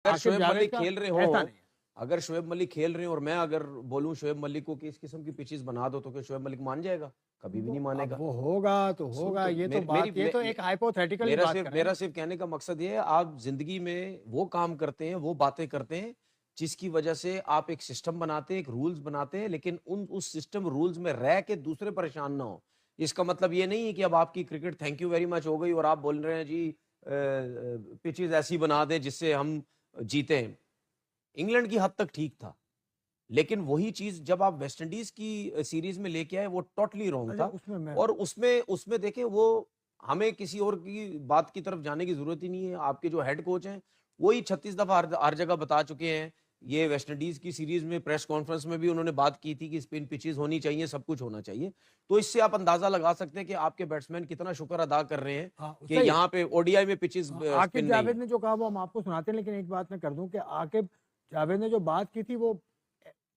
अगर शोएब मलिक का खेल रहे ऐसा हो, नहीं है। अगर शोएब मलिक खेल रहे हैं और मैं अगर बोलूं शोएब मलिक को कि इस किस्म की पिचेस बना दो, तो क्या शोएब मलिक मान जाएगा? कभी भी नहीं अब मानेगा। वो होगा तो सुन होगा, तो ये तो मेरी बात, ये तो एक हाइपोथेटिकल मेरा बात सिर्फ कर रहे हैं मेरा ना। सिर्फ कहने का मकसद ये है, आप जिंदगी में वो काम करते हैं, वो बातें करते हैं जिसकी वजह से आप एक सिस्टम बनाते हैं, एक रूल्स बनाते हैं, लेकिन उस सिस्टम रूल्स में रह के दूसरे परेशान ना हो। इसका मतलब ये नहीं है कि अब आपकी cricket thank you very much हो गई और आप बोल रहे हैं जी पिचेस ऐसी बना दें जिससे हम जीते। इंग्लैंड की हद तक ठीक था, लेकिन वही चीज जब आप वेस्ट इंडीज की सीरीज में लेके आए, वो टोटली रॉन्ग अरे था। उसमें मैं और उसमें उसमें देखें, वो हमें किसी और की बात की तरफ जाने की जरूरत ही नहीं है। आपके जो हेड कोच हैं वही 36 दफा हर जगह बता चुके हैं। ये वेस्ट इंडीज की सीरीज में प्रेस कॉन्फ्रेंस में भी उन्होंने बात की थी कि स्पिन पिचेस होनी चाहिए, सब कुछ होना चाहिए। तो इससे आप अंदाजा लगा सकते हैं कि आपके बैट्समैन कितना शुक्र अदा कर रहे हैं हाँ कि सही है। यहाँ पे ओडीआई में पिचेस आकिब स्पिन नहीं जावेद है। ने जो कहा वो हम आपको सुनाते हैं, लेकिन एक बात मैं कर दूं कि आकिब जावेद ने जो बात की थी वो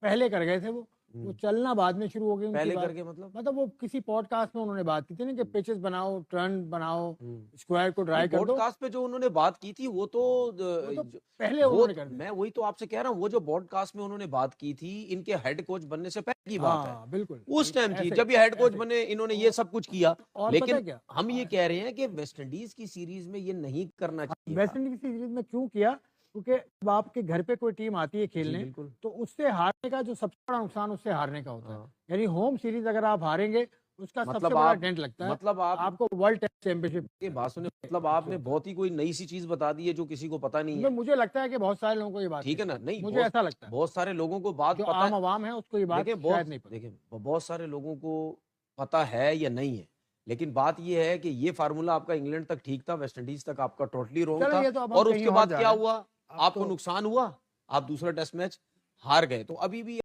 पहले कर गए थे। वो चलना बाद में शुरू हो गई उनकी पहले बात। करके मतलब मतलब वो किसी पॉडकास्ट में उन्होंने बात की थी ना कि पिचेस बनाओ, टर्न बनाओ, हम्म। स्क्वायर को नहीं, ड्राई कर दो। पॉडकास्ट पे जो उन्होंने बात की थी वो तो वो तो जो- पहले वो उन्होंने कर दी। मैं वही तो आपसे कह रहा हूँ, वो जो पॉडकास्ट में उन्होंने बात की थी इनके हेड कोच बनने से पहले की बात है। हाँ बिल्कुल, उस टाइम की, ऐसे जब ये हेड कोच ऐसे बने, इन्होंने ये और, सब कुछ किया। और पता है लेकिन क्या, हम ये कह रहे हैं कि वेस्ट इंडीज की सीरीज में ये नहीं करना चाहिए वेस्ट था। इंडीज की सीरीज में क्यों किया? क्योंकि जब आपके घर पे कोई टीम आती है जी खेलने, बिल्कुल। तो उससे हारने का जो सबसे बड़ा नुकसान उससे हारने का होता है। हाँ। यानी होम सीरीज अगर आप हारेंगे, उसका सबसे मतलब बड़ा आप डेंट लगता है। मतलब आप आपको वर्ल्ड टेस्ट चैंपियनशिप ये बात सुने, मतलब उससे आपने होता है। बहुत ही कोई नई सी चीज बता दी है जो किसी को पता नहीं है। मुझे लगता है कि बहुत सारे लोगों को ये बात ठीक नहीं है ना? पता, नहीं, मुझे बहुत ऐसा लगता है। बहुत सारे लोगों को बात जो पता आम है। आवाम है उसको ये बात शायद नहीं पता। देखिए बहुत सारे लोगों को पता है या नहीं है, लेकिन बात ये है कि ये फार्मूला आपका इंग्लैंड तक ठीक था, वेस्ट इंडीज तक आपका टोटली रॉन्ग चलो था। ये तो अब हम और कहीं उसके और बाद जा क्या रहे हैं। हुआ? अब आपको तो नुकसान हुआ, आप दूसरा टेस्ट मैच हार गए। तो अभी भी